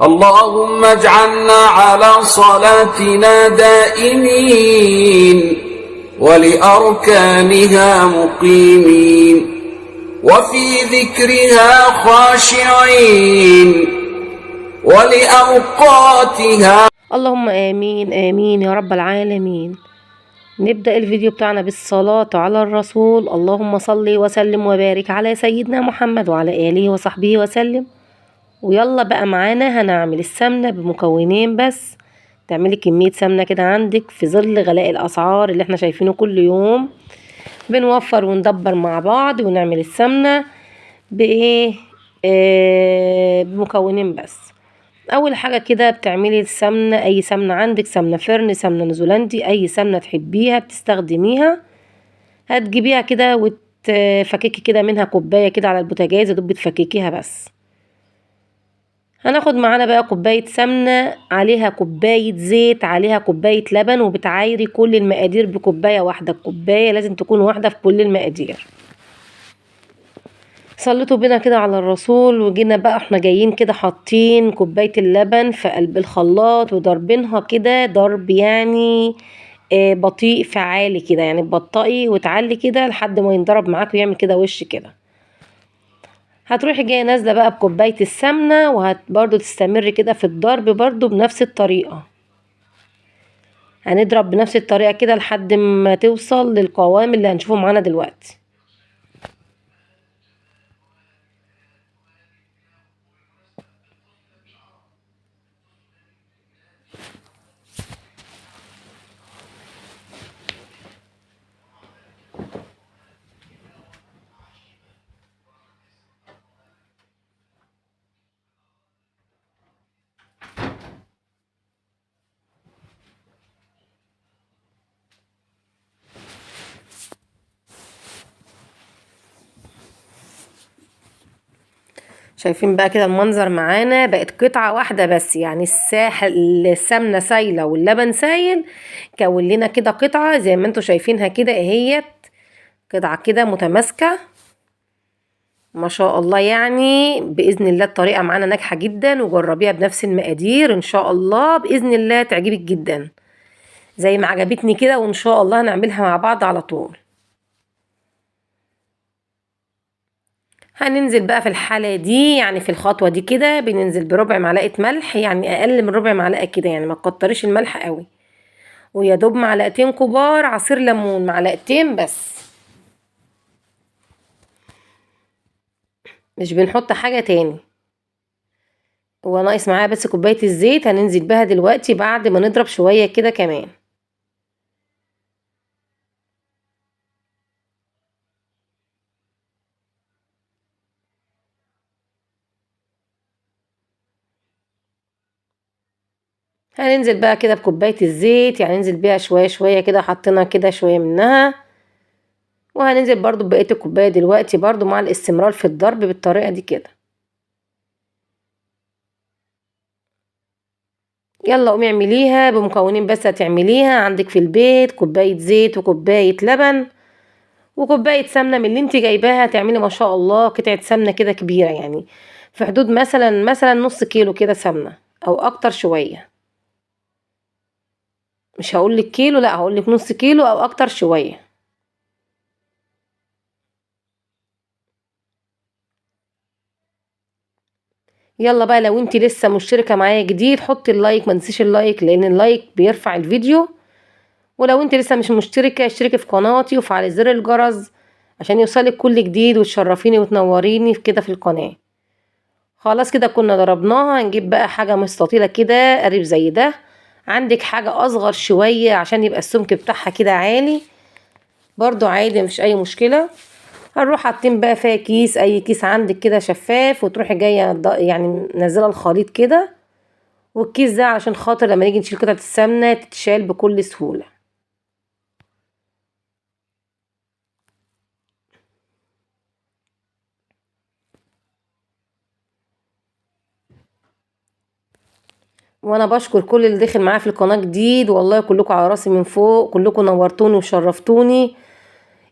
اللهم اجعلنا على صلاتنا دائمين ولأركانها مقيمين وفي ذكرها خاشعين ولأوقاتها. اللهم آمين آمين يا رب العالمين. نبدأ الفيديو بتاعنا بالصلاة على الرسول. اللهم صل وسلم وبارك على سيدنا محمد وعلى آله وصحبه وسلم. ويلا بقى معانا هنعمل السمنة بمكونين بس. تعملي كمية سمنة كده عندك في ظل غلاء الأسعار اللي احنا شايفينه كل يوم. بنوفر وندبر مع بعض ونعمل السمنة بإيه؟ بمكونين بس. اول حاجه كده بتعملي السمنه، اي سمنه عندك، سمنه فرن، سمنه نيوزيلندي، اي سمنه تحبيها بتستخدميها. هتجيبيها كده وتفككي كده منها كوبايه كده على البوتاجاز، يا دوب بتفككيها بس. هناخد معانا بقى كوبايه سمنه، عليها كوبايه زيت، عليها كوبايه لبن، وبتعايري كل المقادير بكوبايه واحده. الكوبايه لازم تكون واحده في كل المقادير. صليتوا بينا كده على الرسول، وجينا بقى احنا جايين كده حاطين كوباية اللبن في قلب الخلاط وضربينها كده ضرب يعني بطيء فعالي كده، يعني تبطئي وتعلي كده لحد ما ينضرب معاك ويعمل كده وش كده. هتروحي جايه نازله بقى بكوبايه السمنه، برضو تستمري كده في الضرب برضو بنفس الطريقه. هنضرب بنفس الطريقه كده لحد ما توصل للقوام اللي هنشوفه معانا دلوقتي. شايفين بقى كده المنظر معانا، بقت قطعة واحدة بس، يعني السمنة سايلة واللبن سايل، كون لنا كده قطعة زي ما انتوا شايفينها كده اهيت، قطعة كده متماسكة ما شاء الله. يعني بإذن الله الطريقة معانا ناجحة جدا، وجربيها بنفس المقادير ان شاء الله بإذن الله تعجبك جدا زي ما عجبتني كده، وان شاء الله هنعملها مع بعض على طول. هننزل بقى في الحالة دي، يعني في الخطوة دي كده بننزل بربع معلقة ملح، يعني اقل من ربع معلقة كده، يعني ما تكتريش الملح قوي. ويا دوب معلقتين كبار عصير ليمون، معلقتين بس، مش بنحط حاجة تاني. هو ناقص معايا بس كوباية الزيت، هننزل بها دلوقتي بعد ما نضرب شوية كده كمان. هننزل بقى كده بكوباية الزيت، يعني ننزل بيها شوية شوية كده، حطينا كده شوية منها. وهننزل برضو ببقية الكوباية دلوقتي برضو مع الاستمرار في الضرب بالطريقة دي كده. يلا قومي اعمليها بمكونين بس هتعمليها عندك في البيت، كوباية زيت وكوباية لبن وكوباية سمنة من اللي انت جايباها. تعملي ما شاء الله قطعة سمنة كده كبيرة، يعني في حدود مثلا نص كيلو كده سمنة او اكتر شوية. مش هقولك كيلو، لا هقولك نص كيلو او اكتر شوية. يلا بقى لو انت لسه مشتركة معايا جديد حطي اللايك، ما تنسيش اللايك لان اللايك بيرفع الفيديو. ولو انت لسه مش مشتركة اشتركي في قناتي وفعلي زر الجرس عشان يوصلك كل جديد، وتشرفيني وتنوريني في كده في القناة. خلاص كده كنا ضربناها. هنجيب بقى حاجة مستطيلة كده قريب زي ده، عندك حاجة اصغر شوية عشان يبقى السمك بتاعها كده عالي برضو عادي مفيش اي مشكلة. هنروح حاطين بقى فيها كيس، اي كيس عندك كده شفاف، وتروحي جاية يعني نزله الخليط كده. والكيس ده علشان خاطر لما نيجي نشيل قطعة السمنة تتشال بكل سهولة. وانا بشكر كل اللي دخل معايا في القناة جديد، والله كلكم على راسي من فوق، كلكم نورتوني وشرفتوني.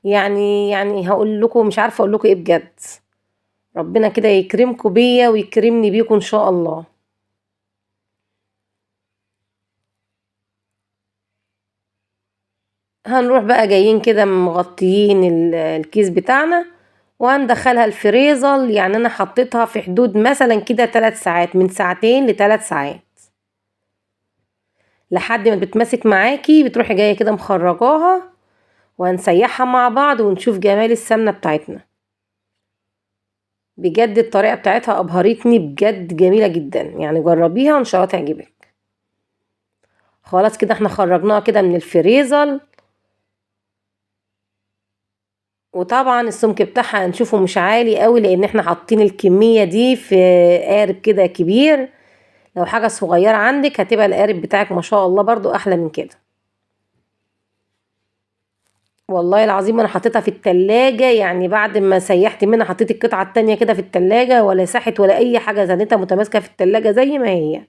يعني هقول لكم مش عارفة اقول لكم ايه بجد. ربنا كده يكرمكم بيا ويكرمني بيكم ان شاء الله. هنروح بقى جايين كده مغطيين الكيس بتاعنا، وهندخلها الفريزر. يعني انا حطيتها في حدود مثلا كده 3 ساعات، من ساعتين ل3 ساعات، لحد ما بتمسك معاكي بتروحي جايه كده مخرجاها، وهنسيحها مع بعض ونشوف جمال السمنه بتاعتنا. بجد الطريقه بتاعتها ابهرتني، بجد جميله جدا، يعني جربيها وان شاء الله تعجبك. خلاص كده احنا خرجناها كده من الفريزر، وطبعا السمك بتاعها هنشوفه مش عالي قوي لان احنا حاطين الكميه دي في قارب كده كبير. لو حاجه صغيره عندك هتبقى القارب بتاعك ما شاء الله برضو احلى من كده. والله العظيم انا حطيتها في التلاجة، يعني بعد ما سيحت منها حطيت القطعة التانية كده في التلاجة، ولا ساحت ولا اي حاجة، زنتها متماسكة في التلاجة زي ما هي.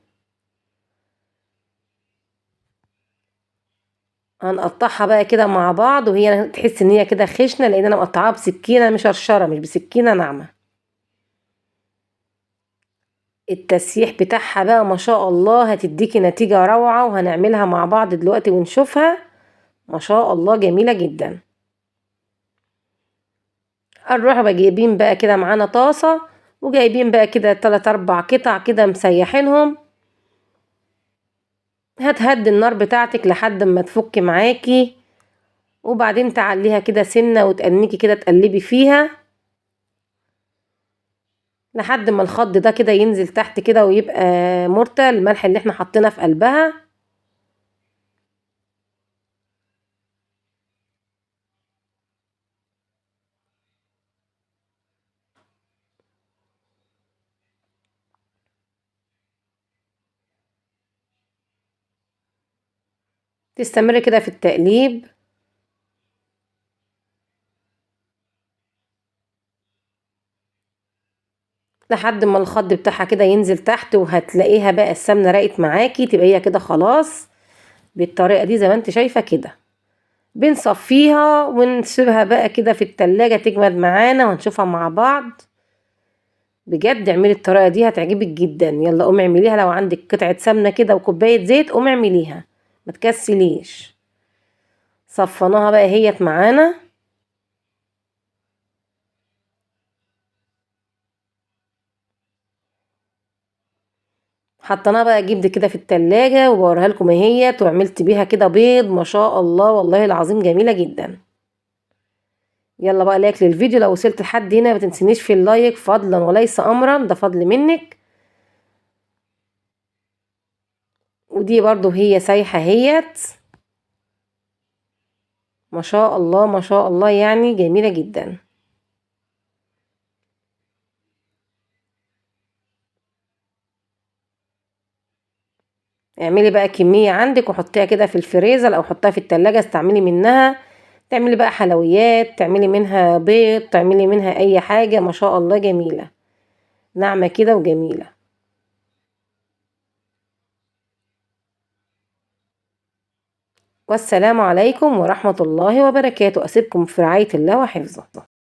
هنقطعها بقى كده مع بعض، وهي تحس ان هي كده خشنة لان انا مقطعاها بسكينة مشرشرة مش بسكينة ناعمة. التسييح بتاعها بقى ما شاء الله هتديكي نتيجة روعة، وهنعملها مع بعض دلوقتي ونشوفها. ما شاء الله جميلة جدا. هنروح بقى جايبين بقى كده معانا طاسة، وجايبين بقى كده 3 4 قطع كده مسيحينهم. هتهدي النار بتاعتك لحد ما تفك معاكي، وبعدين تعليها كده سنة وتأنكي كده تقلبي فيها لحد ما الخض ده كده ينزل تحت كده ويبقى مرتة الملح اللي احنا حطينا في قلبها. تستمر كده في التقليب لحد ما الخض بتاعها كده ينزل تحت، وهتلاقيها بقى السمنة راقت معاكي، تبقى هي كده خلاص بالطريقة دي زي ما انت شايفة كده. بنصفيها ونسيبها بقى كده في التلاجة تجمد معانا وهنشوفها مع بعض. بجد اعملي الطريقة دي هتعجبك جدا. يلا قومي اعمليها، لو عندك قطعة سمنة كده وكوباية زيت قومي اعمليها، ما تكسليش. صفناها بقى هيت معانا. حطيناها بقى جبد كده في التلاجة وبوريها لكم اهيت، وعملت بيها كده بيض ما شاء الله والله العظيم جميلة جدا. يلا بقى لايك للفيديو، لو وصلت لحد هنا ما تنسينيش في اللايك فضلا وليس امرا، ده فضل منك. ودي برضو هي سايحة هيت ما شاء الله ما شاء الله، يعني جميلة جدا. اعملي بقى كمية عندك وحطيها كده في الفريزر او حطيها في التلاجة استعملي منها. تعملي بقى حلويات، تعملي منها بيض، تعملي منها اي حاجة ما شاء الله جميلة، ناعمة كده وجميلة. والسلام عليكم ورحمة الله وبركاته. أسيبكم في رعاية الله وحفظه.